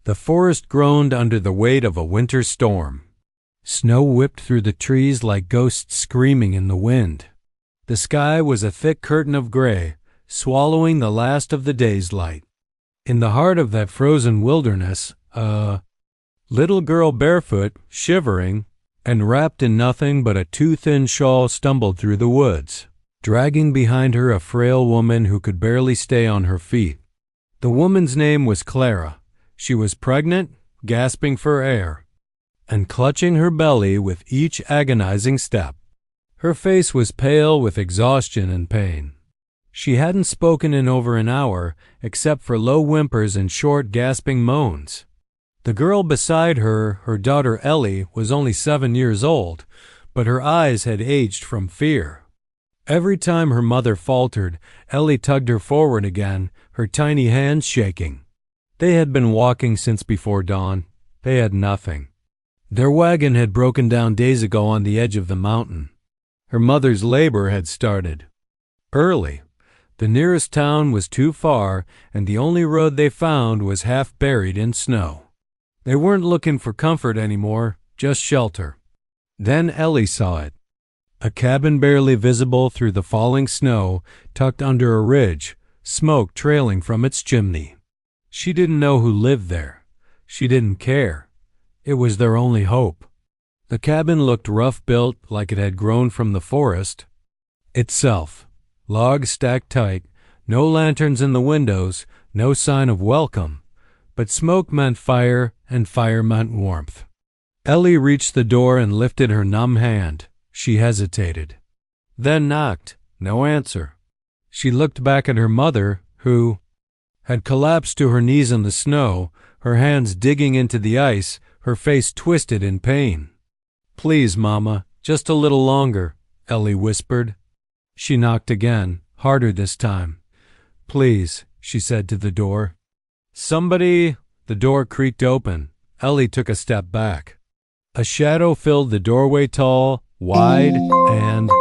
The forest groaned under the weight of a winter storm. Snow whipped through the trees like ghosts screaming in the wind. The sky was a thick curtain of gray, swallowing the last of the day's light. In the heart of that frozen wilderness, a little girl barefoot, shivering, and wrapped in nothing but a too-thin shawl stumbled through the woods, dragging behind her a frail woman who could barely stay on her feet. The woman's name was Clara. She was pregnant, gasping for air, and clutching her belly with each agonizing step. Her face was pale with exhaustion and pain. She hadn't spoken in over an hour, except for low whimpers and short, gasping moans. The girl beside her, her daughter Ellie, was only 7 years old, but her eyes had aged from fear. Every time her mother faltered, Ellie tugged her forward again, her tiny hands shaking. They had been walking since before dawn. They had nothing. Their wagon had broken down days ago on the edge of the mountain. Her mother's labor had started early. The nearest town was too far, and the only road they found was half buried in snow. They weren't looking for comfort anymore, just shelter. Then Ellie saw it. A cabin barely visible through the falling snow, tucked under a ridge, smoke trailing from its chimney. She didn't know who lived there. She didn't care. It was their only hope. The cabin looked rough-built, like it had grown from the forest itself. Logs stacked tight, no lanterns in the windows, no sign of welcome. But smoke meant fire, and fire meant warmth. Ellie reached the door and lifted her numb hand. She hesitated. Then knocked. No answer. She looked back at her mother, who had collapsed to her knees in the snow, her hands digging into the ice, her face twisted in pain. "Please, Mama, just a little longer," Ellie whispered. She knocked again, harder this time. "Please," she said to the door. "Somebody—" The door creaked open. Ellie took a step back. A shadow filled the doorway, tall, wide, and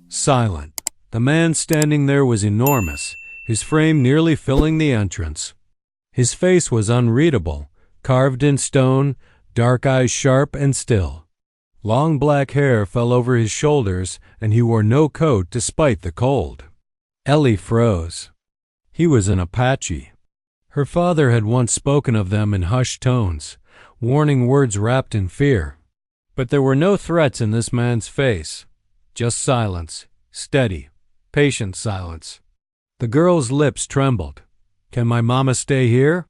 silent. The man standing there was enormous, his frame nearly filling the entrance. His face was unreadable, carved in stone, dark eyes sharp and still. Long black hair fell over his shoulders, and he wore no coat despite the cold. Ellie froze. He was an Apache. Her father had once spoken of them in hushed tones, warning words wrapped in fear. But there were no threats in this man's face, just silence, steady, patient silence. The girl's lips trembled. "Can my mama stay here?"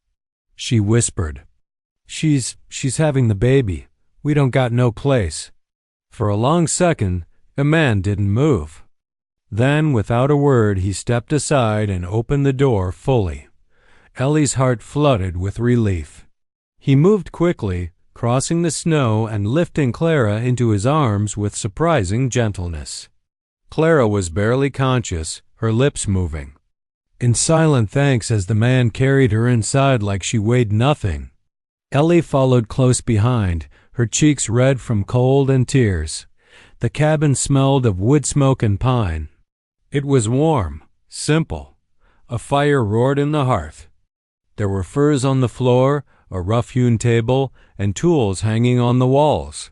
She whispered. She's having the baby. We don't got no place." For a long second, the man didn't move. Then, without a word, he stepped aside and opened the door fully. Ellie's heart flooded with relief. He moved quickly, crossing the snow and lifting Clara into his arms with surprising gentleness. Clara was barely conscious, her lips moving. In silent thanks as the man carried her inside like she weighed nothing. Ellie followed close behind, her cheeks red from cold and tears. The cabin smelled of wood smoke and pine. It was warm, simple. A fire roared in the hearth. There were furs on the floor, a rough-hewn table, and tools hanging on the walls.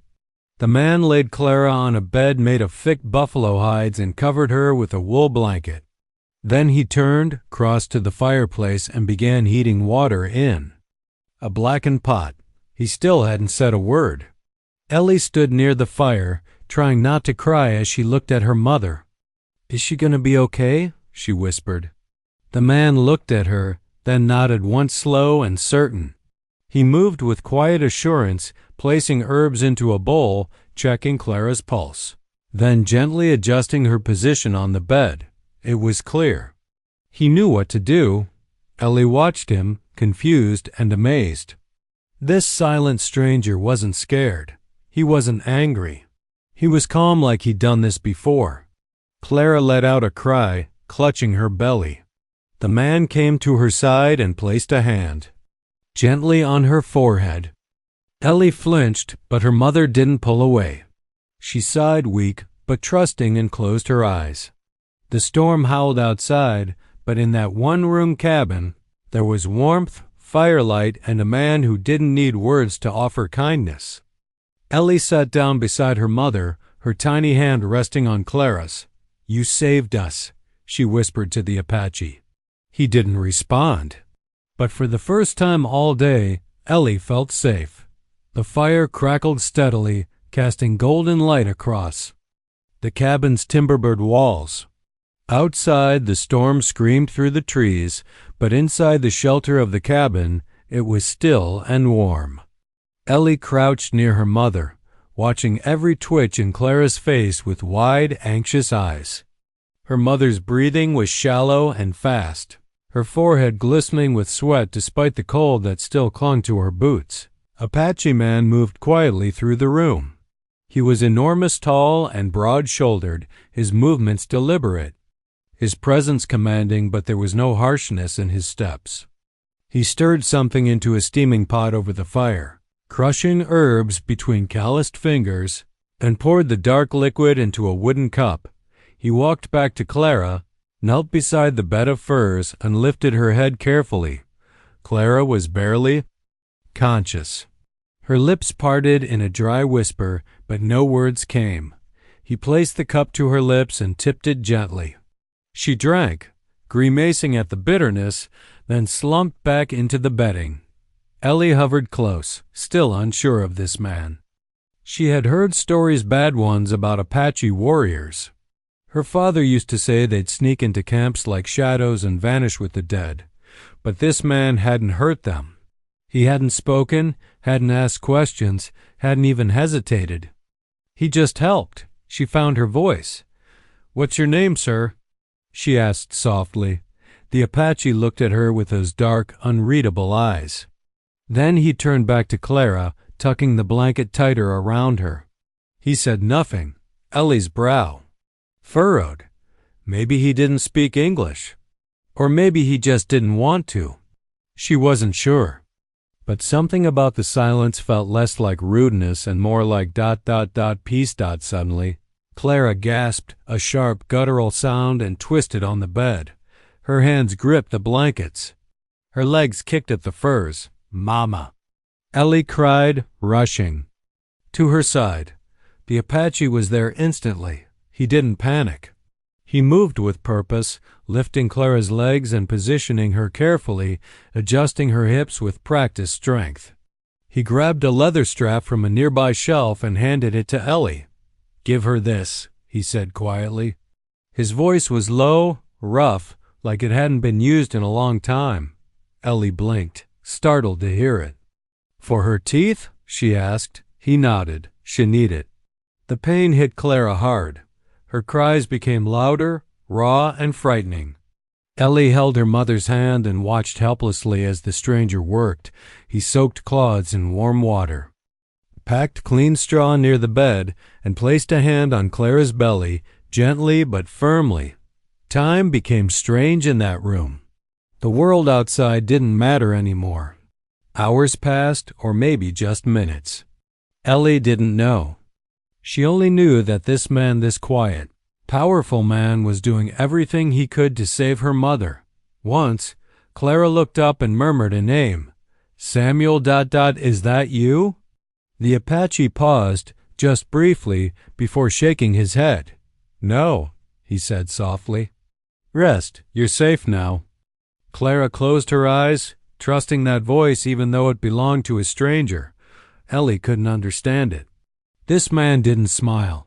The man laid Clara on a bed made of thick buffalo hides and covered her with a wool blanket. Then he turned, crossed to the fireplace, and began heating water in a blackened pot. He still hadn't said a word. Ellie stood near the fire, trying not to cry as she looked at her mother. "Is she going to be okay?" she whispered. The man looked at her, then nodded once slow and certain. He moved with quiet assurance, placing herbs into a bowl, checking Clara's pulse, then gently adjusting her position on the bed. It was clear. He knew what to do. Ellie watched him, confused and amazed. This silent stranger wasn't scared. He wasn't angry. He was calm like he'd done this before. Clara let out a cry, clutching her belly. The man came to her side and placed a hand gently on her forehead. Ellie flinched, but her mother didn't pull away. She sighed weak, but trusting, and closed her eyes. The storm howled outside, but in that one-room cabin, there was warmth, firelight, and a man who didn't need words to offer kindness. Ellie sat down beside her mother, her tiny hand resting on Clara's. "You saved us," she whispered to the Apache. He didn't respond. But for the first time all day, Ellie felt safe. The fire crackled steadily, casting golden light across the cabin's timber-board walls. Outside, the storm screamed through the trees, but inside the shelter of the cabin, it was still and warm. Ellie crouched near her mother, watching every twitch in Clara's face with wide, anxious eyes. Her mother's breathing was shallow and fast, her forehead glistening with sweat despite the cold that still clung to her boots. Apache Man moved quietly through the room. He was enormous, tall, and broad-shouldered, his movements deliberate, his presence commanding, but there was no harshness in his steps. He stirred something into a steaming pot over the fire, crushing herbs between calloused fingers, and poured the dark liquid into a wooden cup. He walked back to Clara, knelt beside the bed of furs, and lifted her head carefully. Clara was barely conscious. Her lips parted in a dry whisper, but no words came. He placed the cup to her lips and tipped it gently. She drank, grimacing at the bitterness, then slumped back into the bedding. Ellie hovered close, still unsure of this man. She had heard stories, bad ones, about Apache warriors. Her father used to say they'd sneak into camps like shadows and vanish with the dead. But this man hadn't hurt them. He hadn't spoken, hadn't asked questions, hadn't even hesitated. He just helped. She found her voice. "What's your name, sir?" she asked softly. The Apache looked at her with those dark, unreadable eyes. Then he turned back to Clara, tucking the blanket tighter around her. He said nothing. Ellie's brow furrowed. Maybe he didn't speak English. Or maybe he just didn't want to. She wasn't sure. But something about the silence felt less like rudeness and more like ... peace. Suddenly, Clara gasped a sharp guttural sound and twisted on the bed. Her hands gripped the blankets. Her legs kicked at the furs. "Mama!" Ellie cried, rushing to her side. The Apache was there instantly. He didn't panic. He moved with purpose, lifting Clara's legs and positioning her carefully, adjusting her hips with practiced strength. He grabbed a leather strap from a nearby shelf and handed it to Ellie. "Give her this," he said quietly. His voice was low, rough, like it hadn't been used in a long time. Ellie blinked, startled to hear it. "For her teeth?" she asked. He nodded. "She need it." The pain hit Clara hard. Her cries became louder, raw, and frightening. Ellie held her mother's hand and watched helplessly as the stranger worked. He soaked cloths in warm water, packed clean straw near the bed, and placed a hand on Clara's belly, gently but firmly. Time became strange in that room. The world outside didn't matter anymore. Hours passed, or maybe just minutes. Ellie didn't know. She only knew that this man, this quiet, powerful man, was doing everything he could to save her mother. Once, Clara looked up and murmured a name. "Samuel ... is that you?" The Apache paused, just briefly, before shaking his head. "No," he said softly. "Rest. You're safe now." Clara closed her eyes, trusting that voice even though it belonged to a stranger. Ellie couldn't understand it. This man didn't smile.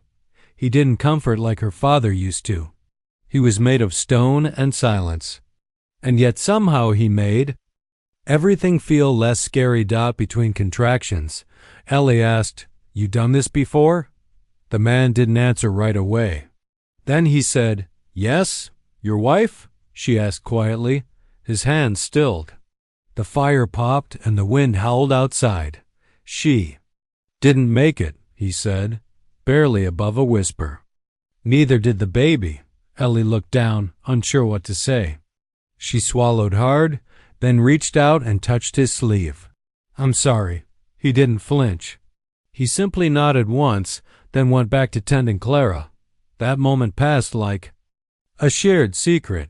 He didn't comfort like her father used to. He was made of stone and silence. And yet somehow he made everything feel less scary. Between contractions, Ellie asked, "You done this before?" The man didn't answer right away. Then he said, "Yes? Your wife?" she asked quietly. His hands stilled. The fire popped and the wind howled outside. "She didn't make it," he said, barely above a whisper. "Neither did the baby." Ellie looked down, unsure what to say. She swallowed hard, then reached out and touched his sleeve. "I'm sorry." He didn't flinch. He simply nodded once, then went back to tending Clara. That moment passed like a shared secret.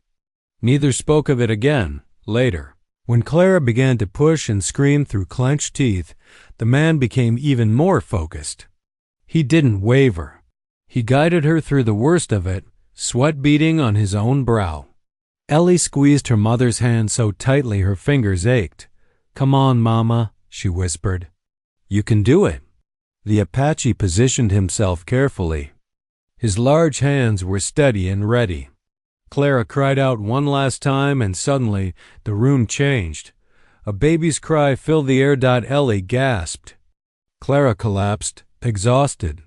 Neither spoke of it again, later. When Clara began to push and scream through clenched teeth, the man became even more focused. He didn't waver. He guided her through the worst of it, sweat beading on his own brow. Ellie squeezed her mother's hand so tightly her fingers ached. "Come on, Mama," she whispered. "You can do it." The Apache positioned himself carefully. His large hands were steady and ready. Clara cried out one last time, and suddenly the room changed. A baby's cry filled the air. Ellie gasped. Clara collapsed, exhausted.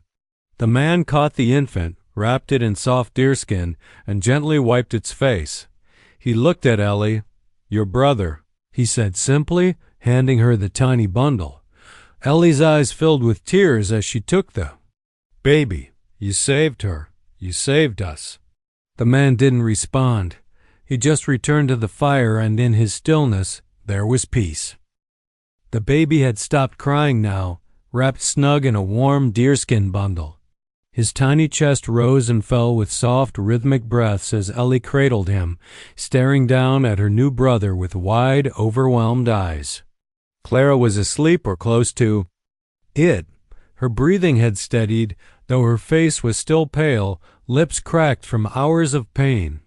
The man caught the infant, wrapped it in soft deerskin, and gently wiped its face. He looked at Ellie. "Your brother," he said simply, handing her the tiny bundle. Ellie's eyes filled with tears as she took the baby. "You saved her. You saved us." The man didn't respond. He just returned to the fire, and in his stillness there was peace. The baby had stopped crying now, wrapped snug in a warm deerskin bundle. His tiny chest rose and fell with soft, rhythmic breaths as Ellie cradled him, staring down at her new brother with wide, overwhelmed eyes. Clara was asleep or close to it. Her breathing had steadied, though her face was still pale, lips cracked from hours of pain.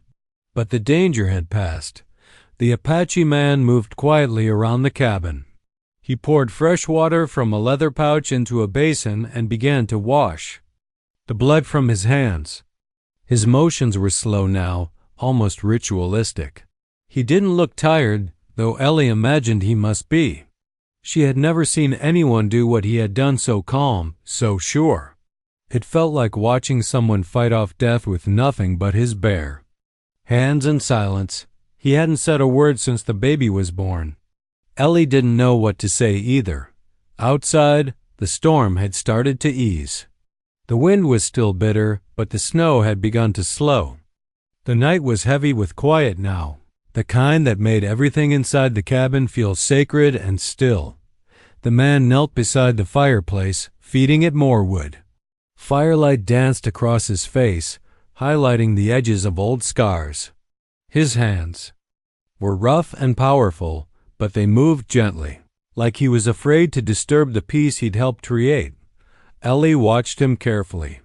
But the danger had passed. The Apache man moved quietly around the cabin. He poured fresh water from a leather pouch into a basin and began to wash the blood from his hands. His motions were slow now, almost ritualistic. He didn't look tired, though Ellie imagined he must be. She had never seen anyone do what he had done so calm, so sure. It felt like watching someone fight off death with nothing but his bare hands and silence. He hadn't said a word since the baby was born. Ellie didn't know what to say either. Outside, the storm had started to ease. The wind was still bitter, but the snow had begun to slow. The night was heavy with quiet now, the kind that made everything inside the cabin feel sacred and still. The man knelt beside the fireplace, feeding it more wood. Firelight danced across his face, highlighting the edges of old scars. His hands were rough and powerful, but they moved gently, like he was afraid to disturb the peace he'd helped create. Ellie watched him carefully.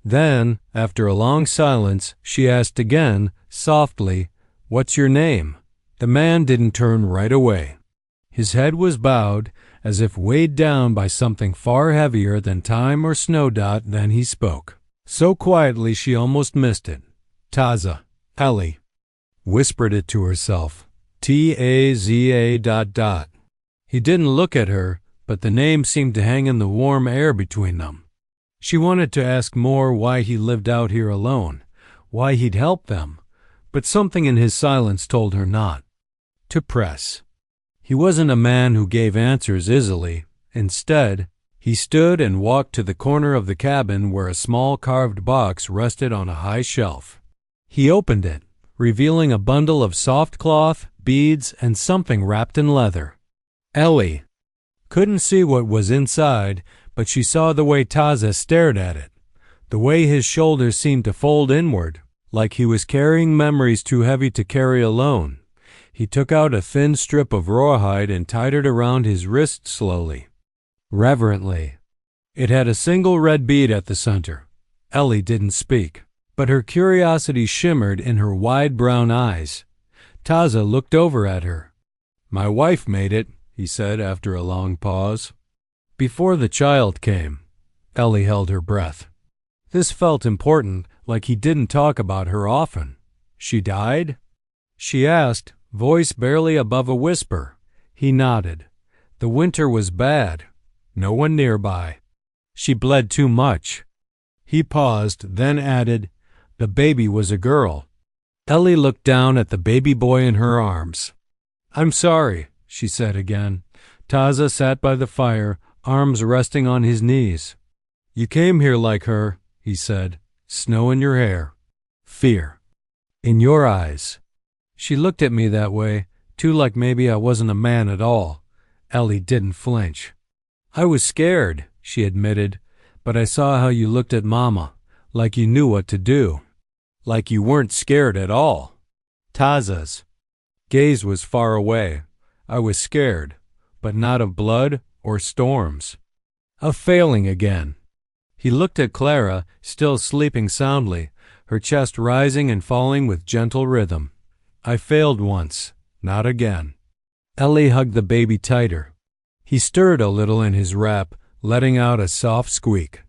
Then, after a long silence, she asked again, softly, "What's your name?" The man didn't turn right away. His head was bowed, as if weighed down by something far heavier than time or snow. Then he spoke, so quietly she almost missed it. "Taza." Ellie whispered it to herself. Taza. He didn't look at her, but the name seemed to hang in the warm air between them. She wanted to ask more, why he lived out here alone, why he'd help them, but something in his silence told her not to press. He wasn't a man who gave answers easily. Instead, he stood and walked to the corner of the cabin where a small carved box rested on a high shelf. He opened it, revealing a bundle of soft cloth, beads, and something wrapped in leather. Ellie couldn't see what was inside, but she saw the way Taza stared at it, the way his shoulders seemed to fold inward, like he was carrying memories too heavy to carry alone. He took out a thin strip of rawhide and tied it around his wrist slowly, reverently. It had a single red bead at the center. Ellie didn't speak, but her curiosity shimmered in her wide brown eyes. Taza looked over at her. "My wife made it," he said after a long pause. "Before the child came." Ellie held her breath. This felt important, like he didn't talk about her often. "She died?" she asked, voice barely above a whisper. He nodded. "The winter was bad. No one nearby. She bled too much." He paused, then added, "The baby was a girl." Ellie looked down at the baby boy in her arms. "I'm sorry," she said again. Taza sat by the fire, arms resting on his knees. "You came here like her," he said. "Snow in your hair. Fear in your eyes." She looked at me that way, too, like maybe I wasn't a man at all. Ellie didn't flinch. "I was scared," she admitted, "but I saw how you looked at Mama, like you knew what to do. Like you weren't scared at all." Taza's gaze was far away. I was scared, but not of blood or storms. Of failing again. He looked at Clara, still sleeping soundly, her chest rising and falling with gentle rhythm. I failed once, not again. Ellie hugged the baby tighter. He stirred a little in his wrap, letting out a soft squeak.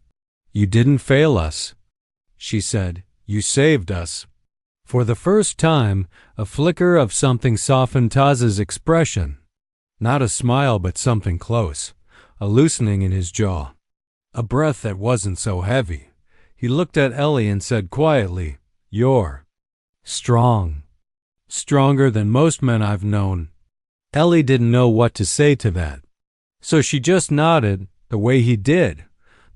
You didn't fail us, she said. You saved us. For the first time, a flicker of something softened Taz's expression. Not a smile, but something close, a loosening in his jaw. A breath that wasn't so heavy. He looked at Ellie and said quietly, You're strong. Stronger than most men I've known. Ellie didn't know what to say to that. So she just nodded, the way he did.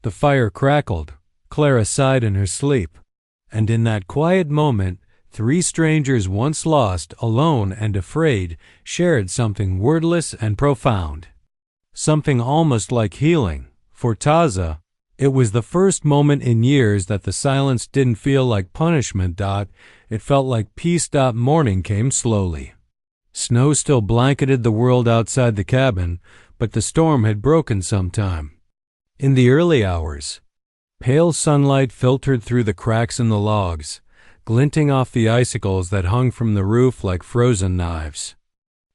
The fire crackled. Clara sighed in her sleep. And in that quiet moment, three strangers once lost, alone and afraid, shared something wordless and profound. Something almost like healing. For Taza, it was the first moment in years that the silence didn't feel like punishment. It felt like peace. Morning came slowly. Snow still blanketed the world outside the cabin, but the storm had broken sometime. In the early hours, pale sunlight filtered through the cracks in the logs, glinting off the icicles that hung from the roof like frozen knives.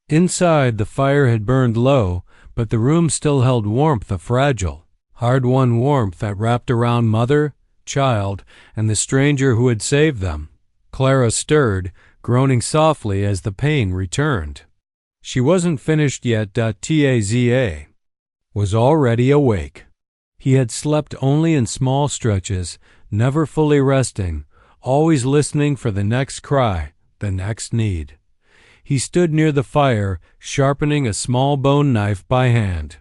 Inside, the fire had burned low, but the room still held warmth, a fragile, hard-won warmth that wrapped around mother, child, and the stranger who had saved them. Clara stirred, groaning softly as the pain returned. She wasn't finished yet. Taza was already awake. He had slept only in small stretches, never fully resting, always listening for the next cry, the next need. He stood near the fire, sharpening a small bone knife by hand.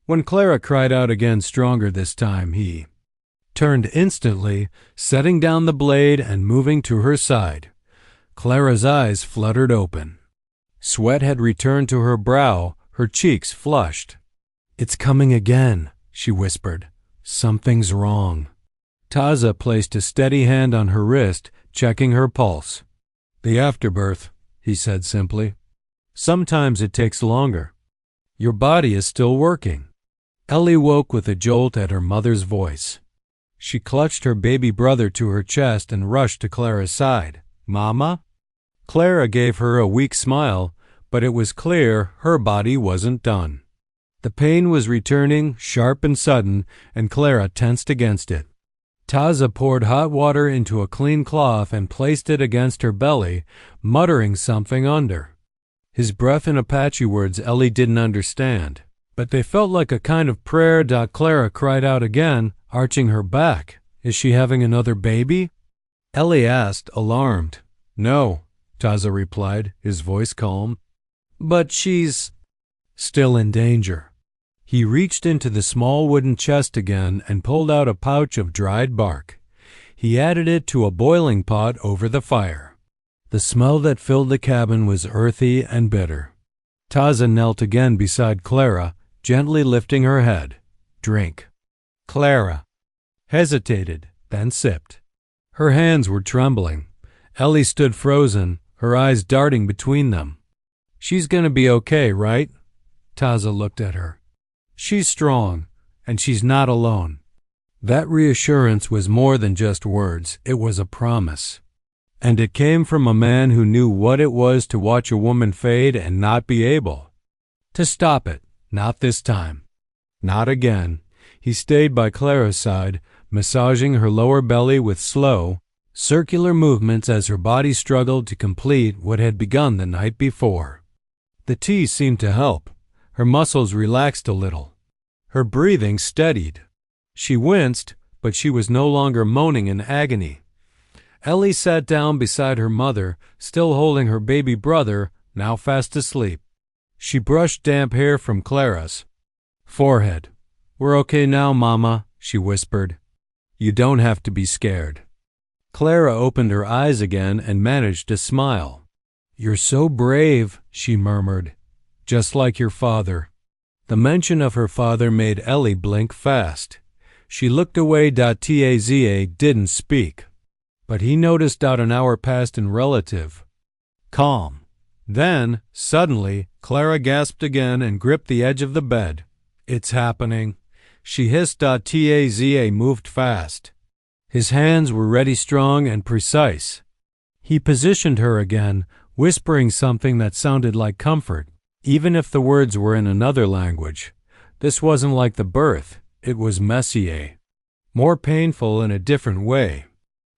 When Clara cried out again, stronger this time, he turned instantly, setting down the blade and moving to her side. Clara's eyes fluttered open. Sweat had returned to her brow, her cheeks flushed. It's coming again, she whispered. Something's wrong. Taza placed a steady hand on her wrist, checking her pulse. The afterbirth, he said simply. Sometimes it takes longer. Your body is still working. Ellie woke with a jolt at her mother's voice. She clutched her baby brother to her chest and rushed to Clara's side. Mama? Clara gave her a weak smile, but it was clear her body wasn't done. The pain was returning, sharp and sudden, and Clara tensed against it. Taza poured hot water into a clean cloth and placed it against her belly, muttering something under. His breath in Apache words Ellie didn't understand, but they felt like a kind of prayer. Clara cried out again, arching her back. Is she having another baby? Ellie asked, alarmed. No, Taza replied, his voice calm. But she's still in danger. He reached into the small wooden chest again and pulled out a pouch of dried bark. He added it to a boiling pot over the fire. The smell that filled the cabin was earthy and bitter. Taza knelt again beside Clara, gently lifting her head. Drink. Clara hesitated, then sipped. Her hands were trembling. Ellie stood frozen, her eyes darting between them. She's gonna be okay, right? Taza looked at her. She's strong, and she's not alone. That reassurance was more than just words, it was a promise. And it came from a man who knew what it was to watch a woman fade and not be able to stop it. Not this time. Not again. He stayed by Clara's side, massaging her lower belly with slow, circular movements as her body struggled to complete what had begun the night before. The tea seemed to help. Her muscles relaxed a little. Her breathing steadied. She winced, but she was no longer moaning in agony. Ellie sat down beside her mother, still holding her baby brother, now fast asleep. She brushed damp hair from Clara's forehead. We're okay now, Mama, she whispered. You don't have to be scared. Clara opened her eyes again and managed to smile. You're so brave, she murmured. Just like your father. The mention of her father made Ellie blink fast. She looked away. Taza didn't speak. But he noticed an hour passed in relative calm. Then, suddenly, Clara gasped again and gripped the edge of the bed. "It's happening," she hissed. Taza moved fast. His hands were ready, strong, and precise. He positioned her again, whispering something that sounded like comfort, even if the words were in another language. This wasn't like the birth, it was messier. More painful in a different way.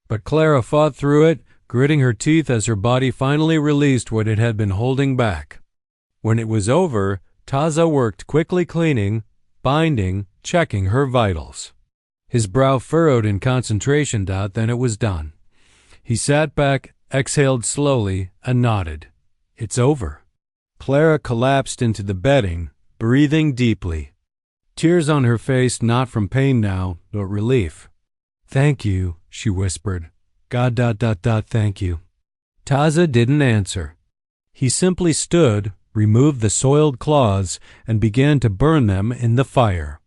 But Clara fought through it, gritting her teeth as her body finally released what it had been holding back. When it was over, Taza worked quickly, cleaning, binding, checking her vitals. His brow furrowed in concentration. Then it was done. He sat back, exhaled slowly, and nodded. "It's over." Clara collapsed into the bedding, breathing deeply. Tears on her face, not from pain now, but relief. "Thank you," she whispered. "God, thank you." Taza didn't answer. He simply stood, removed the soiled cloths, and began to burn them in the fire.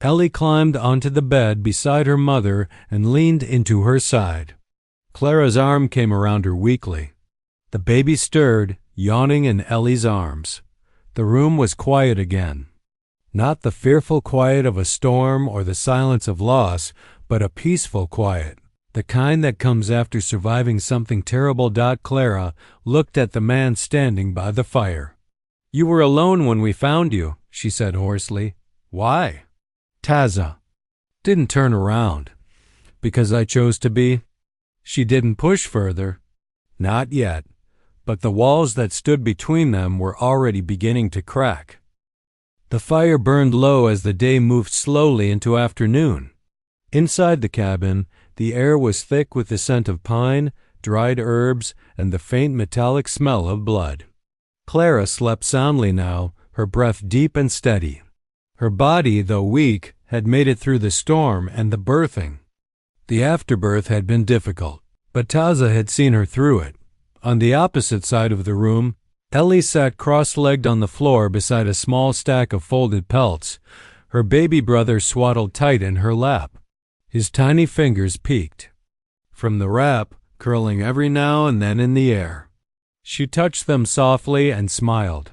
Ellie climbed onto the bed beside her mother and leaned into her side. Clara's arm came around her weakly. The baby stirred, yawning in Ellie's arms. The room was quiet again. Not the fearful quiet of a storm or the silence of loss, but a peaceful quiet, the kind that comes after surviving something terrible. Clara looked at the man standing by the fire. "You were alone when we found you," she said hoarsely. "Why?" Taza didn't turn around. "Because I chose to be." She didn't push further. Not yet. But the walls that stood between them were already beginning to crack. The fire burned low as the day moved slowly into afternoon. Inside the cabin, the air was thick with the scent of pine, dried herbs, and the faint metallic smell of blood. Clara slept soundly now, her breath deep and steady. Her body, though weak, had made it through the storm and the birthing. The afterbirth had been difficult, but Taza had seen her through it. On the opposite side of the room, Ellie sat cross-legged on the floor beside a small stack of folded pelts, her baby brother swaddled tight in her lap. His tiny fingers peeked from the wrap, curling every now and then in the air. She touched them softly and smiled.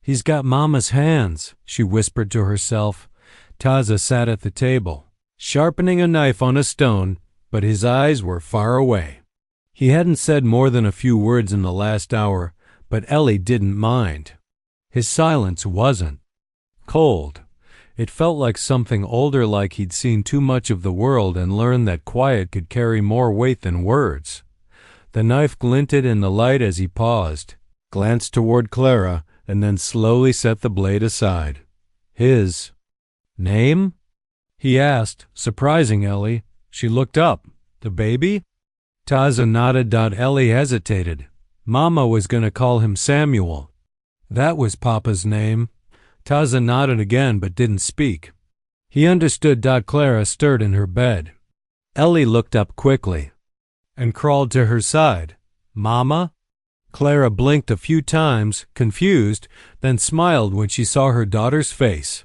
"He's got Mama's hands," she whispered to herself. Taza sat at the table, sharpening a knife on a stone, but his eyes were far away. He hadn't said more than a few words in the last hour, but Ellie didn't mind. His silence wasn't cold. It felt like something older, like he'd seen too much of the world and learned that quiet could carry more weight than words. The knife glinted in the light as he paused, glanced toward Clara, and then slowly set the blade aside. "His name?" he asked, surprising Ellie. She looked up. "The baby?" Taza nodded. Ellie hesitated. Mama was going to call him Samuel. That was Papa's name. Taza nodded again but didn't speak. He understood. Clara stirred in her bed. Ellie looked up quickly and crawled to her side. "Mama?" Clara blinked a few times, confused, then smiled when she saw her daughter's face.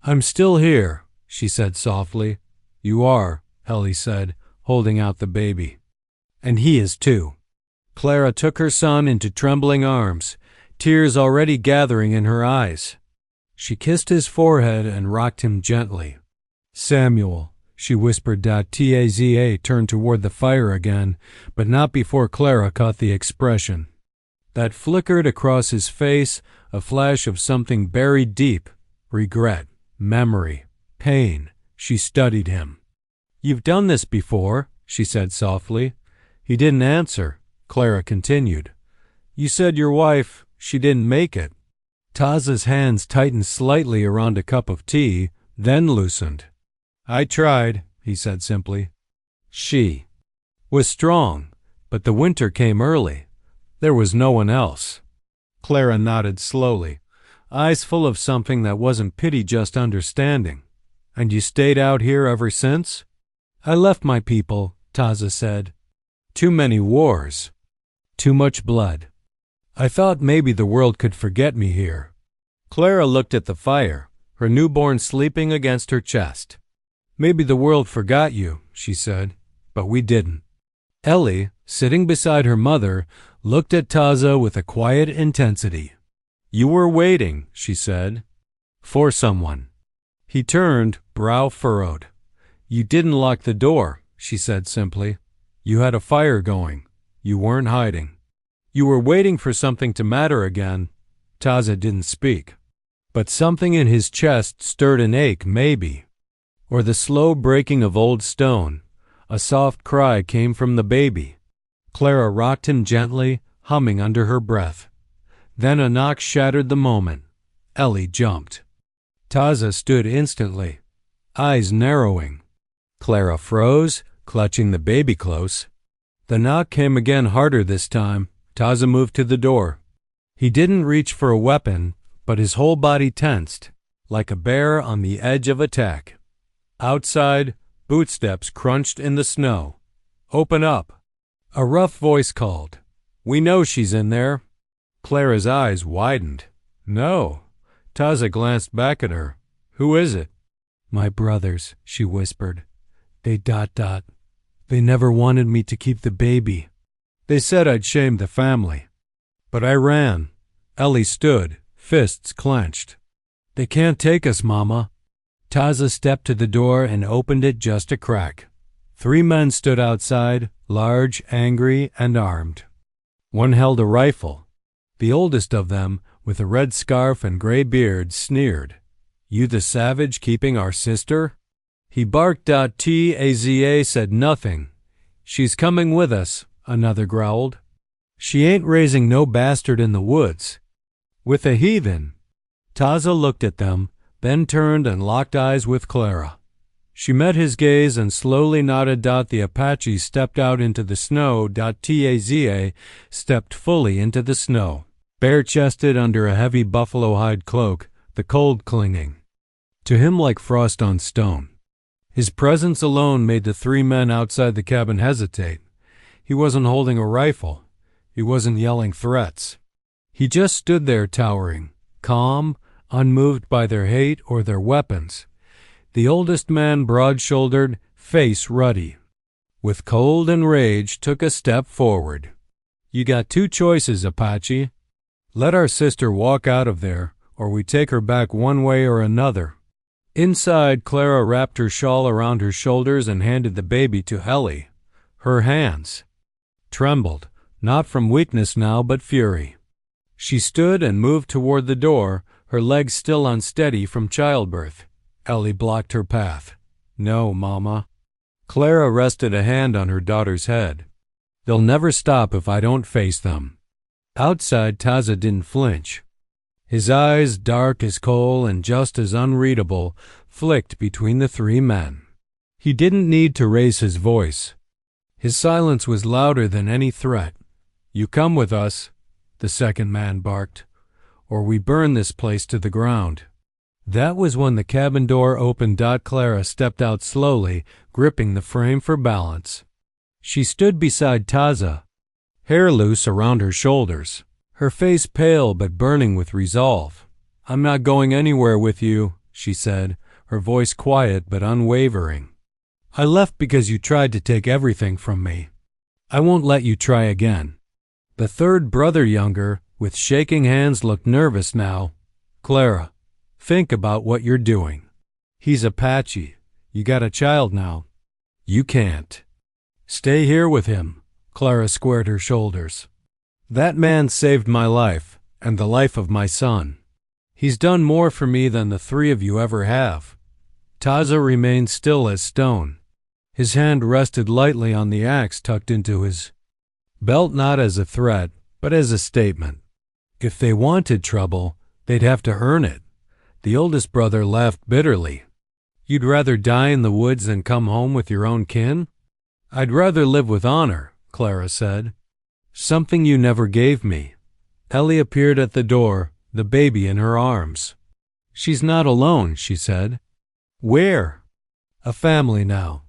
"I'm still here," she said softly. "You are," Ellie said, holding out the baby. "And he is too." Clara took her son into trembling arms, tears already gathering in her eyes. She kissed his forehead and rocked him gently. "Samuel," she whispered. Taza turned toward the fire again, but not before Clara caught the expression that flickered across his face, a flash of something buried deep, regret, memory, pain. She studied him. "You've done this before," she said softly. He didn't answer. Clara continued. "You said your wife, she didn't make it." Taza's hands tightened slightly around a cup of tea, then loosened. "I tried," he said simply. She was strong, but the winter came early. There was no one else. Clara nodded slowly, eyes full of something that wasn't pity, just understanding. "And you stayed out here ever since?" "I left my people," Taza said. "Too many wars. Too much blood. I thought maybe the world could forget me here." Clara looked at the fire, her newborn sleeping against her chest. "Maybe the world forgot you," she said, "but we didn't." Ellie, sitting beside her mother, looked at Taza with a quiet intensity. You were waiting, she said. For someone. He turned, brow furrowed. You didn't lock the door, she said simply. You had a fire going. You weren't hiding. You were waiting for something to matter again. Taza didn't speak. But something in his chest stirred an ache, maybe. Or the slow breaking of old stone. A soft cry came from the baby. Clara rocked him gently, humming under her breath. Then a knock shattered the moment. Ellie jumped. Taza stood instantly, eyes narrowing. Clara froze, clutching the baby close. The knock came again, harder this time. Taza moved to the door. He didn't reach for a weapon, but his whole body tensed, like a bear on the edge of attack. Outside, bootsteps crunched in the snow. Open up. A rough voice called. We know she's in there. Clara's eyes widened. No. Taza glanced back at her. Who is it? My brothers, she whispered. They ... They never wanted me to keep the baby. They said I'd shame the family. But I ran. Ellie stood, fists clenched. They can't take us, Mama. Taza stepped to the door and opened it just a crack. 3 men stood outside, large, angry, and armed. One held a rifle. The oldest of them, with a red scarf and gray beard, sneered. You the savage keeping our sister? He barked. Taza said nothing. She's coming with us, another growled. She ain't raising no bastard in the woods. With a heathen. Taza looked at them, then turned and locked eyes with Clara. She met his gaze and slowly nodded. The Apache stepped out into the snow. Taza stepped fully into the snow, bare-chested under a heavy buffalo hide cloak, the cold clinging to him like frost on stone. His presence alone made the 3 men outside the cabin hesitate. He wasn't holding a rifle. He wasn't yelling threats. He just stood there towering, calm, unmoved by their hate or their weapons. The oldest man, broad-shouldered, face ruddy, with cold and rage, took a step forward. You got 2 choices, Apache. Let our sister walk out of there, or we take her back one way or another. Inside, Clara wrapped her shawl around her shoulders and handed the baby to Ellie. Her hands trembled, not from weakness now, but fury. She stood and moved toward the door, her legs still unsteady from childbirth. Ellie blocked her path. No, Mama. Clara rested a hand on her daughter's head. They'll never stop if I don't face them. Outside, Taza didn't flinch. His eyes, dark as coal and just as unreadable, flicked between the 3 men. He didn't need to raise his voice. His silence was louder than any threat. You come with us, the second man barked, or we burn this place to the ground. That was when the cabin door opened. Clara stepped out slowly, gripping the frame for balance. She stood beside Taza, hair loose around her shoulders, her face pale but burning with resolve. I'm not going anywhere with you, she said, her voice quiet but unwavering. I left because you tried to take everything from me. I won't let you try again. The 3rd brother, younger, with shaking hands, looked nervous now. Clara, think about what you're doing. He's Apache. You got a child now. You can't. Stay here with him. Clara squared her shoulders. That man saved my life, and the life of my son. He's done more for me than the 3 of you ever have. Taza remained still as stone. His hand rested lightly on the axe tucked into his belt, not as a threat, but as a statement. If they wanted trouble, they'd have to earn it. The oldest brother laughed bitterly. You'd rather die in the woods than come home with your own kin? I'd rather live with honor, Clara said. Something you never gave me. Ellie appeared at the door, the baby in her arms. She's not alone, she said. Where? A family now.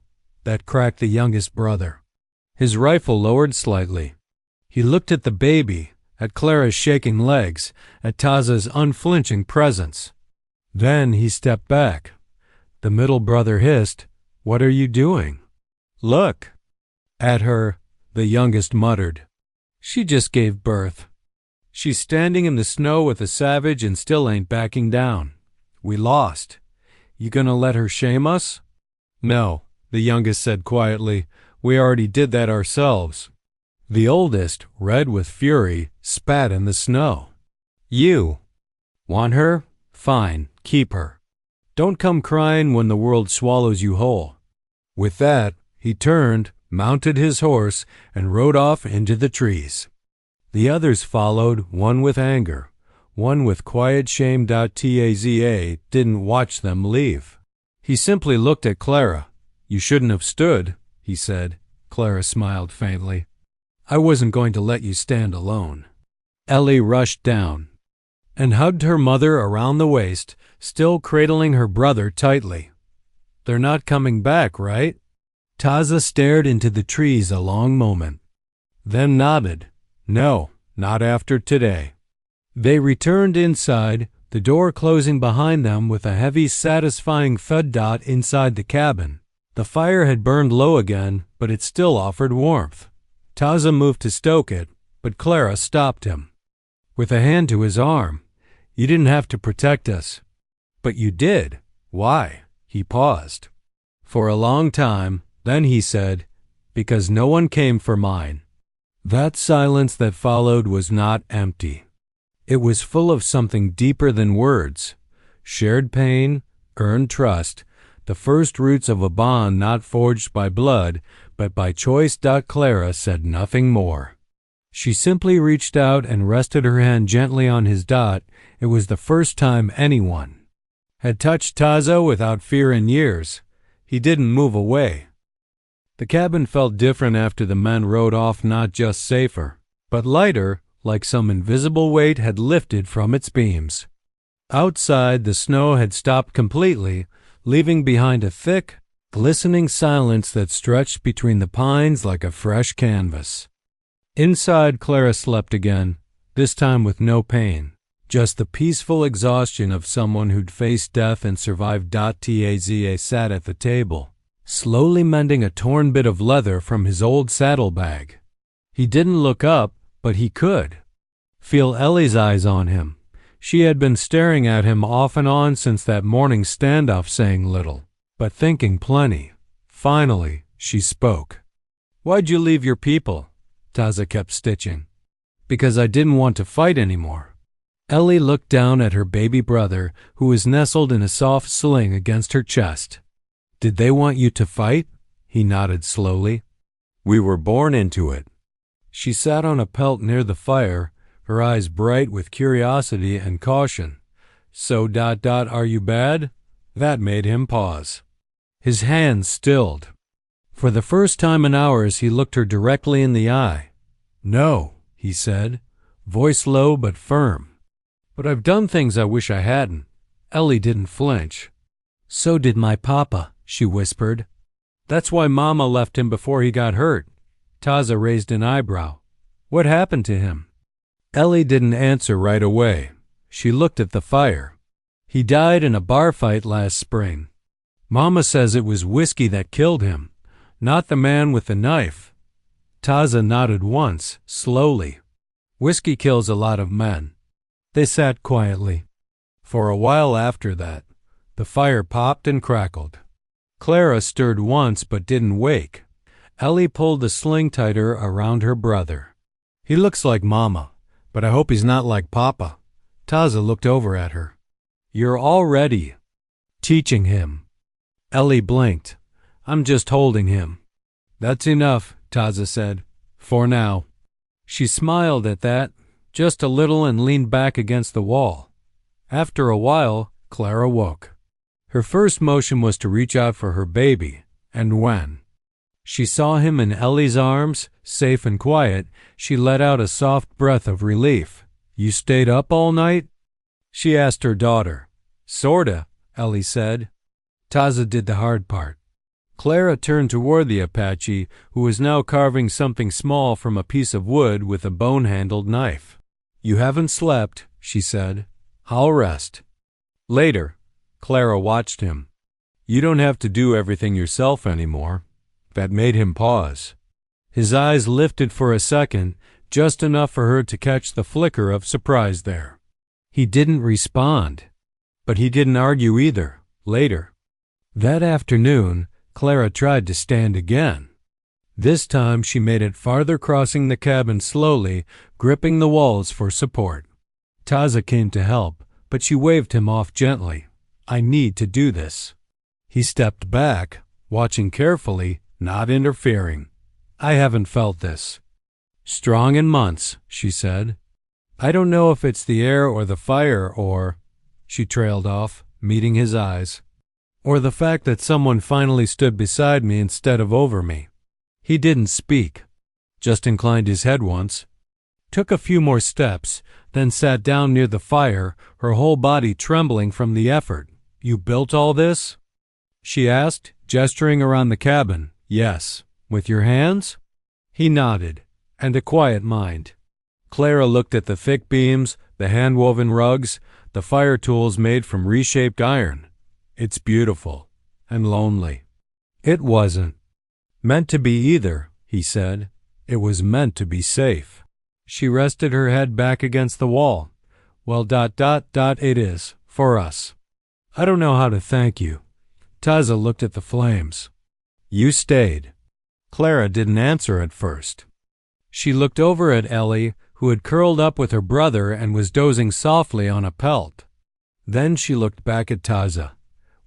That cracked the youngest brother. His rifle lowered slightly. He looked at the baby, at Clara's shaking legs, at Taza's unflinching presence. Then he stepped back. The middle brother hissed, What are you doing? Look. At her, the youngest muttered. She just gave birth. She's standing in the snow with a savage and still ain't backing down. We lost. You gonna let her shame us?" "No," the youngest said quietly. "We already did that ourselves." The oldest, red with fury, spat in the snow. "You want her? Fine, keep her. Don't come crying when the world swallows you whole." With that, he turned, mounted his horse, and rode off into the trees. The others followed, one with anger, one with quiet shame. Taza didn't watch them leave. He simply looked at Clara. "You shouldn't have stood," he said. Clara smiled faintly. "I wasn't going to let you stand alone." Ellie rushed down and hugged her mother around the waist, still cradling her brother tightly. "They're not coming back, right?" Taza stared into the trees a long moment, then nodded. "No, not after today." They returned inside, the door closing behind them with a heavy, satisfying thud. Inside the cabin, the fire had burned low again, but it still offered warmth. Taza moved to stoke it, but Clara stopped him. With a hand to his arm, "You didn't have to protect us." "But you did. Why?" He paused. For a long time, then he said, "Because no one came for mine." That silence that followed was not empty. It was full of something deeper than words. Shared pain, earned trust, the first roots of a bond not forged by blood, but by choice. Clara said nothing more. She simply reached out and rested her hand gently on his. It was the first time anyone had touched Taza without fear in years. He didn't move away. The cabin felt different after the men rode off, not just safer, but lighter, like some invisible weight had lifted from its beams. Outside, the snow had stopped completely, leaving behind a thick, glistening silence that stretched between the pines like a fresh canvas. Inside, Clara slept again, this time with no pain, just the peaceful exhaustion of someone who'd faced death and survived. Taza sat at the table, slowly mending a torn bit of leather from his old saddlebag. He didn't look up, but he could feel Ellie's eyes on him. She had been staring at him off and on since that morning standoff, saying little, but thinking plenty. Finally, she spoke. "Why'd you leave your people?" Taza kept stitching. "Because I didn't want to fight anymore." Ellie looked down at her baby brother, who was nestled in a soft sling against her chest. "Did they want you to fight?" He nodded slowly. "We were born into it." She sat on a pelt near the fire, her eyes bright with curiosity and caution. "So, are you bad?" That made him pause. His hands stilled. For the first time in hours, he looked her directly in the eye. "No," he said, voice low but firm. "But I've done things I wish I hadn't." Ellie didn't flinch. "So did my papa," she whispered. "That's why Mama left him before he got hurt." Taza raised an eyebrow. "What happened to him?" Ellie didn't answer right away. She looked at the fire. "He died in a bar fight last spring. Mama says it was whiskey that killed him, not the man with the knife." Taza nodded once, slowly. "Whiskey kills a lot of men." They sat quietly. For a while after that, the fire popped and crackled. Clara stirred once but didn't wake. Ellie pulled the sling tighter around her brother. "He looks like Mama, but I hope he's not like Papa." Taza looked over at her. "You're already teaching him." Ellie blinked. "I'm just holding him." "That's enough," Taza said. "For now." She smiled at that, just a little, and leaned back against the wall. After a while, Clara woke. Her first motion was to reach out for her baby, and when she saw him in Ellie's arms, safe and quiet, she let out a soft breath of relief. "You stayed up all night?" she asked her daughter. "Sorta," Ellie said. Taza did the hard part. Clara turned toward the Apache, who was now carving something small from a piece of wood with a bone-handled knife. "You haven't slept," she said. "I'll rest." Later, Clara watched him. "You don't have to do everything yourself anymore." That made him pause. His eyes lifted for a second, just enough for her to catch the flicker of surprise there. He didn't respond, but he didn't argue either. Later that afternoon, Clara tried to stand again. This time she made it farther, crossing the cabin slowly, gripping the walls for support. Taza came to help, but she waved him off gently. "I need to do this." He stepped back, watching carefully, not interfering. "I haven't felt this strong in months," she said. "I don't know if it's the air or the fire or," she trailed off, meeting his eyes, "or the fact that someone finally stood beside me instead of over me." He didn't speak, just inclined his head once, took a few more steps, then sat down near the fire, her whole body trembling from the effort. "You built all this?" she asked, gesturing around the cabin. "Yes." "With your hands?" He nodded. "And a quiet mind." Clara looked at the thick beams, the hand-woven rugs, the fire tools made from reshaped iron. "It's beautiful. And lonely." "It wasn't meant to be either," he said. "It was meant to be safe." She rested her head back against the wall. "Well, it is, for us. I don't know how to thank you." Taza looked at the flames. "You stayed." Clara didn't answer at first. She looked over at Ellie, who had curled up with her brother and was dozing softly on a pelt. Then she looked back at Taza.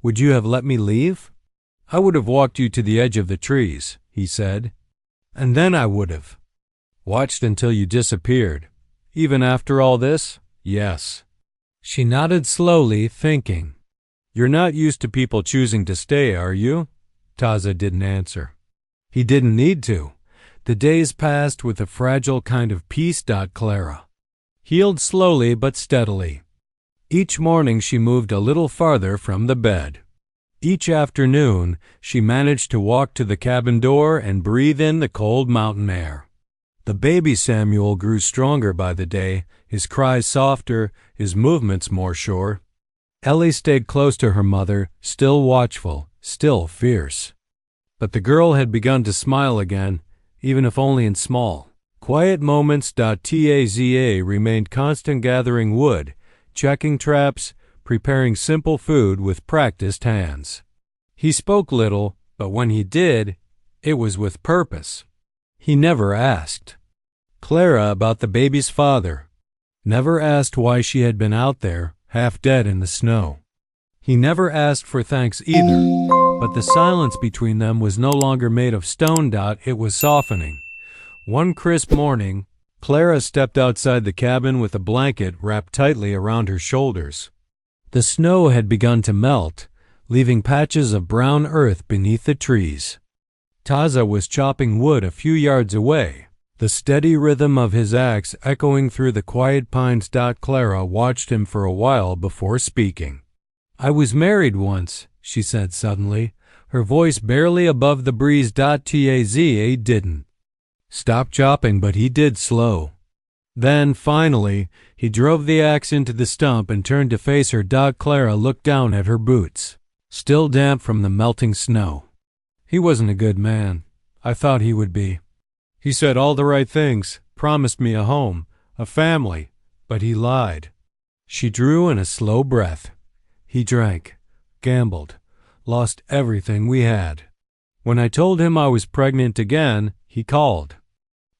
"Would you have let me leave?" "I would have walked you to the edge of the trees," he said. "And then I would have watched until you disappeared." "Even after all this?" "Yes." She nodded slowly, thinking. "You're not used to people choosing to stay, are you?" Taza didn't answer. He didn't need to. The days passed with a fragile kind of peace. Clara healed slowly but steadily. Each morning she moved a little farther from the bed. Each afternoon she managed to walk to the cabin door and breathe in the cold mountain air. The baby Samuel grew stronger by the day, his cries softer, his movements more sure. Ellie stayed close to her mother, still watchful, still fierce. But the girl had begun to smile again, even if only in small, quiet moments. Taza remained constant, gathering wood, checking traps, preparing simple food with practiced hands. He spoke little, but when he did, it was with purpose. He never asked Clara about the baby's father, never asked why she had been out there, half dead in the snow. He never asked for thanks either, but the silence between them was no longer made of stone. It was softening. One crisp morning, Clara stepped outside the cabin with a blanket wrapped tightly around her shoulders. The snow had begun to melt, leaving patches of brown earth beneath the trees. Taza was chopping wood a few yards away, the steady rhythm of his axe echoing through the quiet pines. Clara watched him for a while before speaking. "I was married once," she said suddenly, her voice barely above the breeze. Taza didn't stop chopping, but he did slow. Then, finally, he drove the axe into the stump and turned to face her. Clara looked down at her boots, still damp from the melting snow. "He wasn't a good man. I thought he would be. He said all the right things, promised me a home, a family, but he lied." She drew in a slow breath. "He drank, gambled, lost everything we had. When I told him I was pregnant again, he called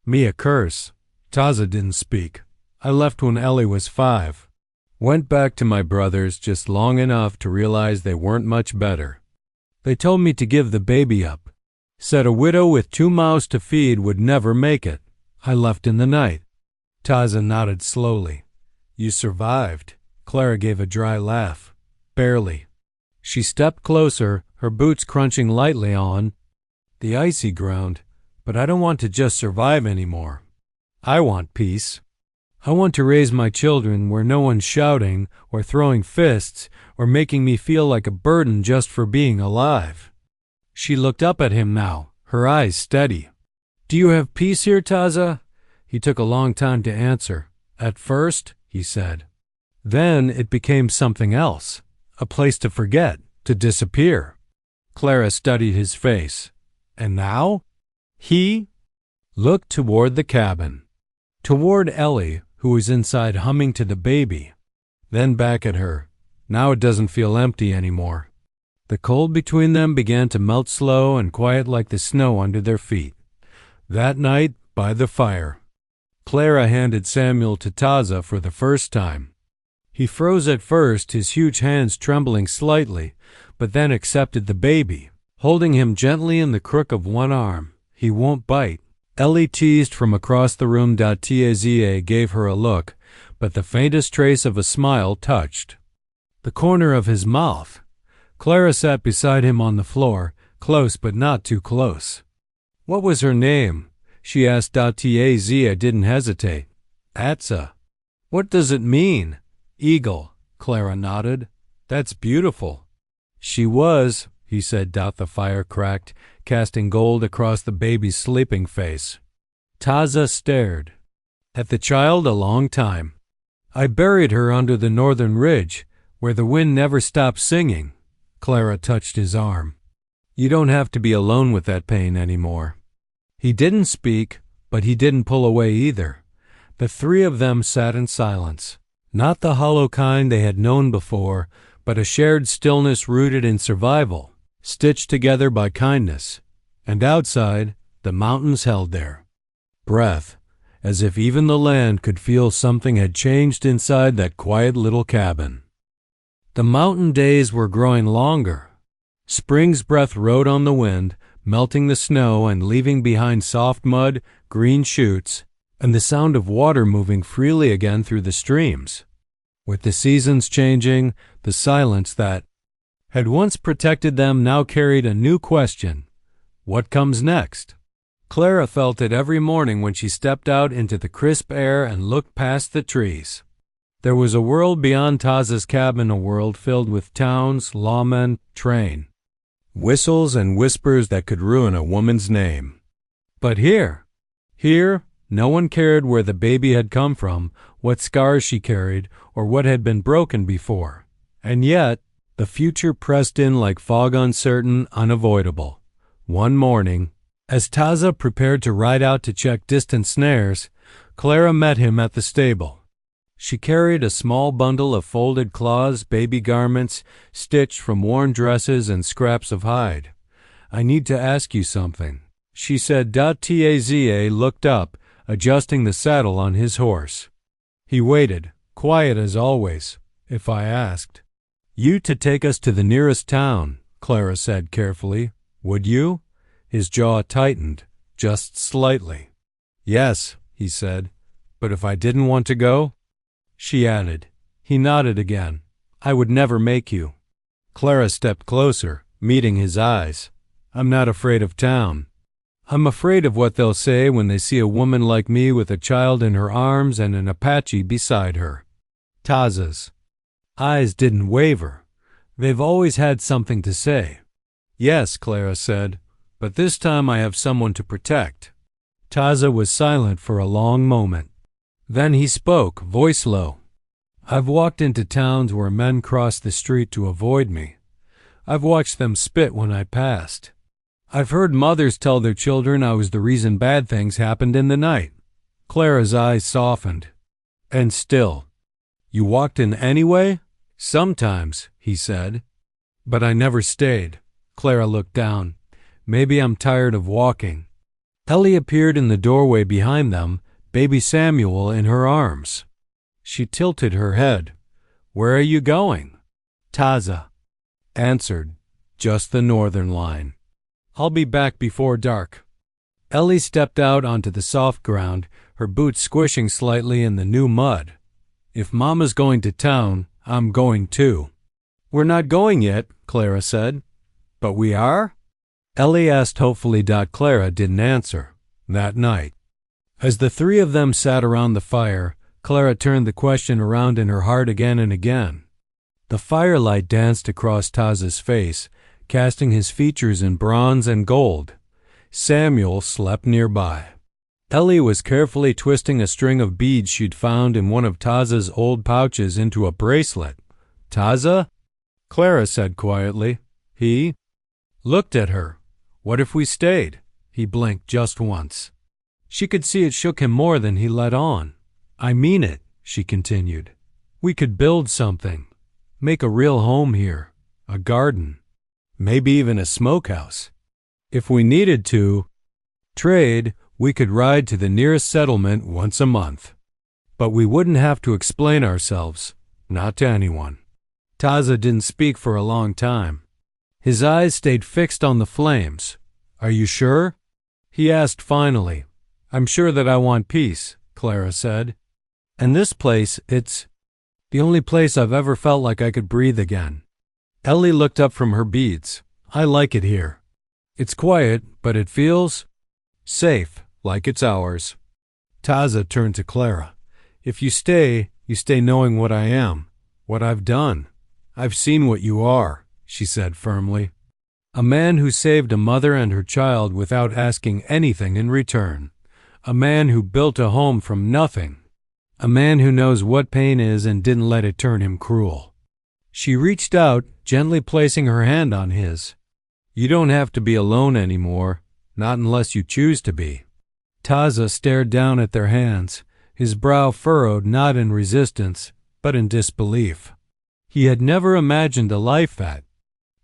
me a curse." Taza didn't speak. "I left when Ellie was 5. Went back to my brothers just long enough to realize they weren't much better. They told me to give the baby up. Said a widow with 2 mouths to feed would never make it. I left in the night." Taza nodded slowly. "You survived." Clara gave a dry laugh. "Barely." She stepped closer, her boots crunching lightly on the icy ground. "But I don't want to just survive anymore. I want peace. I want to raise my children where no one's shouting or throwing fists or making me feel like a burden just for being alive." She looked up at him now, her eyes steady. "Do you have peace here, Taza?" He took a long time to answer. "At first," he said. "Then it became something else, a place to forget, to disappear." Clara studied his face. "And now?" He looked toward the cabin. toward Ellie, who was inside humming to the baby, then back at her. Now it doesn't feel empty anymore. The cold between them began to melt slow and quiet like the snow under their feet. That night, by the fire, Clara handed Samuel to Taza for the first time. He froze at first, his huge hands trembling slightly, but then accepted the baby, holding him gently in the crook of one arm. He won't bite. Ellie teased from across the room. Taza gave her a look, but the faintest trace of a smile touched the corner of his mouth. Clara sat beside him on the floor, close but not too close. What was her name? She asked. Taza didn't hesitate. Atsa. What does it mean? Eagle. Clara nodded. That's beautiful. She was, he said. The fire cracked, casting gold across the baby's sleeping face. Taza stared at the child a long time. I buried her under the northern ridge, where the wind never stopped singing. Clara touched his arm. You don't have to be alone with that pain anymore. He didn't speak, but he didn't pull away either. The three of them sat in silence, not the hollow kind they had known before, but a shared stillness rooted in survival, stitched together by kindness. And outside, the mountains held their breath, as if even the land could feel something had changed inside that quiet little cabin. The mountain days were growing longer. Spring's breath rode on the wind, melting the snow and leaving behind soft mud, green shoots, and the sound of water moving freely again through the streams. With the seasons changing, the silence that had once protected them now carried a new question. What comes next? Clara felt it every morning when she stepped out into the crisp air and looked past the trees. There was a world beyond Taza's cabin, a world filled with towns, lawmen, train, whistles, and whispers that could ruin a woman's name. But here, no one cared where the baby had come from, what scars she carried, or what had been broken before. And yet, the future pressed in like fog, uncertain, unavoidable. One morning, as Taza prepared to ride out to check distant snares, Clara met him at the stable. She carried a small bundle of folded cloths, baby garments, stitched from worn dresses and scraps of hide. I need to ask you something, she said. Taza looked up, adjusting the saddle on his horse. He waited, quiet as always. If I asked you to take us to the nearest town, Clara said carefully, would you? His jaw tightened, just slightly. Yes, he said, but if I didn't want to go? She added. He nodded again. I would never make you. Clara stepped closer, meeting his eyes. I'm not afraid of town. I'm afraid of what they'll say when they see a woman like me with a child in her arms and an Apache beside her. Taza's eyes didn't waver. They've always had something to say. Yes, Clara said, but this time I have someone to protect. Taza was silent for a long moment. Then he spoke, voice low. I've walked into towns where men crossed the street to avoid me. I've watched them spit when I passed. I've heard mothers tell their children I was the reason bad things happened in the night. Clara's eyes softened. And still, you walked in anyway? Sometimes, he said. But I never stayed. Clara looked down. Maybe I'm tired of walking. Ellie appeared in the doorway behind them, baby Samuel in her arms. She tilted her head. Where are you going? Taza answered, just the northern line. I'll be back before dark. Ellie stepped out onto the soft ground, her boots squishing slightly in the new mud. If Mama's going to town, I'm going too. We're not going yet, Clara said. But we are? Ellie asked hopefully. Clara didn't answer. That night, as the three of them sat around the fire, Clara turned the question around in her heart again and again. The firelight danced across Taza's face, casting his features in bronze and gold. Samuel slept nearby. Ellie was carefully twisting a string of beads she'd found in one of Taza's old pouches into a bracelet. Taza? Clara said quietly. He looked at her. What if we stayed? He blinked just once. She could see it shook him more than he let on. "I mean it," she continued. "We could build something. Make a real home here. A garden. Maybe even a smokehouse. If we needed to trade, we could ride to the nearest settlement once a month. But we wouldn't have to explain ourselves, not to anyone." Taza didn't speak for a long time. His eyes stayed fixed on the flames. "Are you sure?" he asked finally. "I'm sure that I want peace," Clara said. "And this place, it's the only place I've ever felt like I could breathe again." Ellie looked up from her beads. "I like it here. It's quiet, but it feels safe, like it's ours." Taza turned to Clara. "If you stay knowing what I am, what I've done. I've seen what you are," she said firmly. "A man who saved a mother and her child without asking anything in return. A man who built a home from nothing. A man who knows what pain is and didn't let it turn him cruel." She reached out, gently placing her hand on his. "You don't have to be alone anymore, not unless you choose to be." Taza stared down at their hands, his brow furrowed not in resistance, but in disbelief. He had never imagined a life that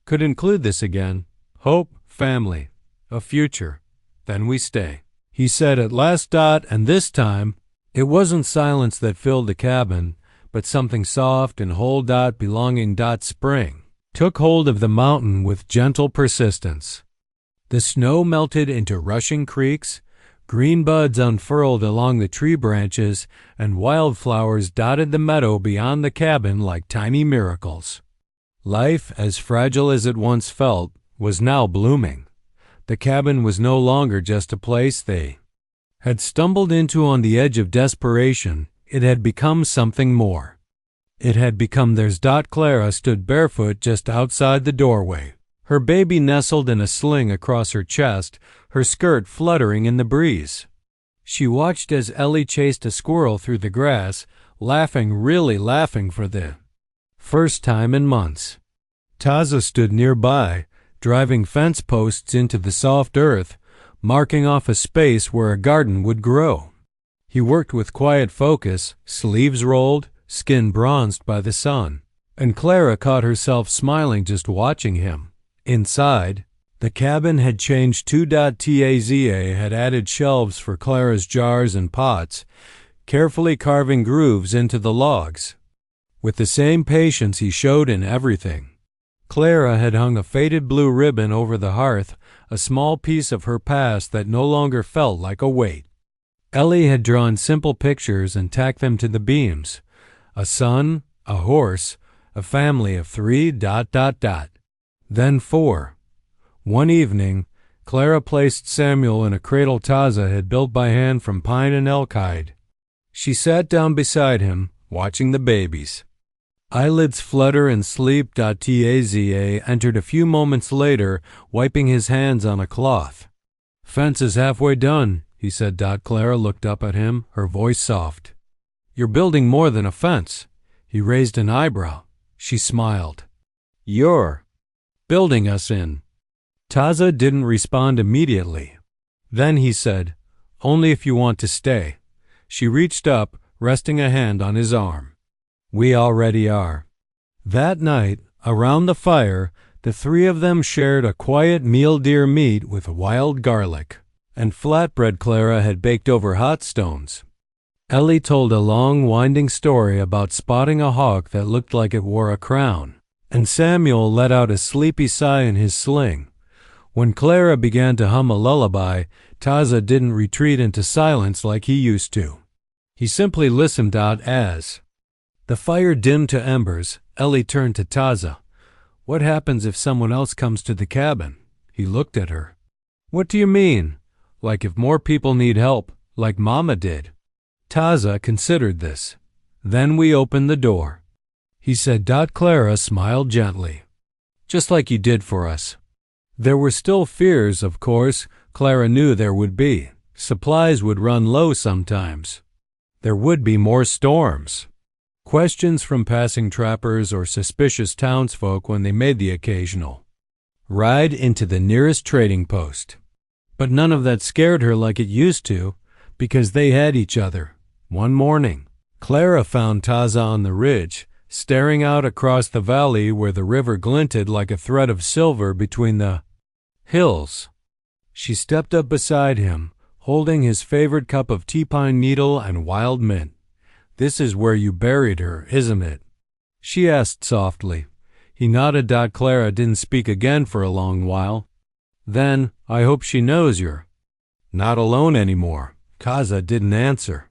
could include this again. "Hope, family, a future. Then we stay," he said at last. And this time, it wasn't silence that filled the cabin, but something soft and whole. Belonging. Spring took hold of the mountain with gentle persistence. The snow melted into rushing creeks, green buds unfurled along the tree branches, and wildflowers dotted the meadow beyond the cabin like tiny miracles. Life, as fragile as it once felt, was now blooming. The cabin was no longer just a place they had stumbled into on the edge of desperation. It had become something more. It had become theirs. Clara stood barefoot just outside the doorway, her baby nestled in a sling across her chest, her skirt fluttering in the breeze. She watched as Ellie chased a squirrel through the grass, laughing, really laughing for the first time in months. Taza stood nearby, driving fence posts into the soft earth, marking off a space where a garden would grow. He worked with quiet focus, sleeves rolled, skin bronzed by the sun, and Clara caught herself smiling just watching him. Inside, the cabin had changed too. Taza had added shelves for Clara's jars and pots, carefully carving grooves into the logs. With the same patience he showed in everything. Clara had hung a faded blue ribbon over the hearth, a small piece of her past that no longer felt like a weight. Ellie had drawn simple pictures and tacked them to the beams. A son, a horse, a family of 3. Then 4. One evening, Clara placed Samuel in a cradle Taza had built by hand from pine and elk hide. She sat down beside him, watching the babies. Eyelids flutter in sleep. Taza entered a few moments later, wiping his hands on a cloth. "Fence is halfway done," he said. Clara looked up at him, her voice soft. "You're building more than a fence." He raised an eyebrow. She smiled. "You're building us in." Taza didn't respond immediately. Then he said, "Only if you want to stay." She reached up, resting a hand on his arm. "We already are." That night, around the fire, the 3 of them shared a quiet meal. Deer meat with wild garlic and flatbread Clara had baked over hot stones. Ellie told a long, winding story about spotting a hawk that looked like it wore a crown, and Samuel let out a sleepy sigh in his sling. When Clara began to hum a lullaby, Taza didn't retreat into silence like he used to. He simply listened. As the fire dimmed to embers, Ellie turned to Taza. "What happens if someone else comes to the cabin?" He looked at her. "What do you mean? Like if more people need help, like Mama did?" Taza considered this. "Then we open the door," he said. Clara smiled gently. "Just like you did for us." There were still fears, of course. Clara knew there would be. Supplies would run low sometimes. There would be more storms. Questions from passing trappers or suspicious townsfolk when they made the occasional ride into the nearest trading post. But none of that scared her like it used to. because they had each other. One morning, Clara found Taza on the ridge, staring out across the valley where the river glinted like a thread of silver between the hills. She stepped up beside him, holding his favorite cup of tea pine needle and wild mint. "This is where you buried her, isn't it?" she asked softly. He nodded. Clara didn't speak again for a long while. "Then I hope she knows you're not alone anymore." Taza didn't answer,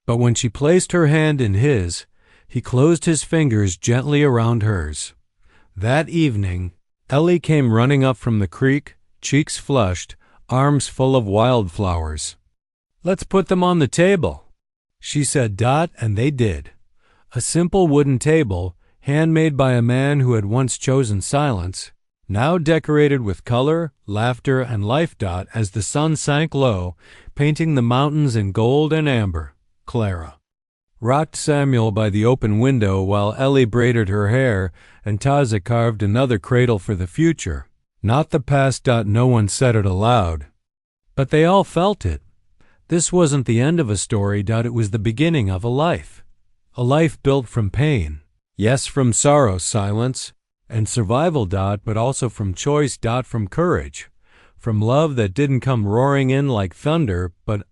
but when she placed her hand in his, he closed his fingers gently around hers. That evening, Ellie came running up from the creek, cheeks flushed, arms full of wildflowers. "Let's put them on the table," she said. And they did. A simple wooden table, handmade by a man who had once chosen silence, now decorated with color, laughter, and life. As the sun sank low, painting the mountains in gold and amber, Clara rocked Samuel by the open window while Ellie braided her hair and Taza carved another cradle for the future. Not the past. No one said it aloud, but they all felt it. This wasn't the end of a story. It was the beginning of a life built from pain. Yes, from sorrow, silence, and survival. But also from choice. From courage, from love that didn't come roaring in like thunder, but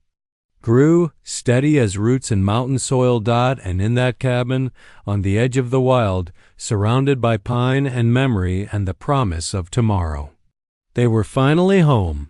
grew steady as roots in mountain soil. And in that cabin on the edge of the wild, surrounded by pine and memory and the promise of tomorrow, they were finally home.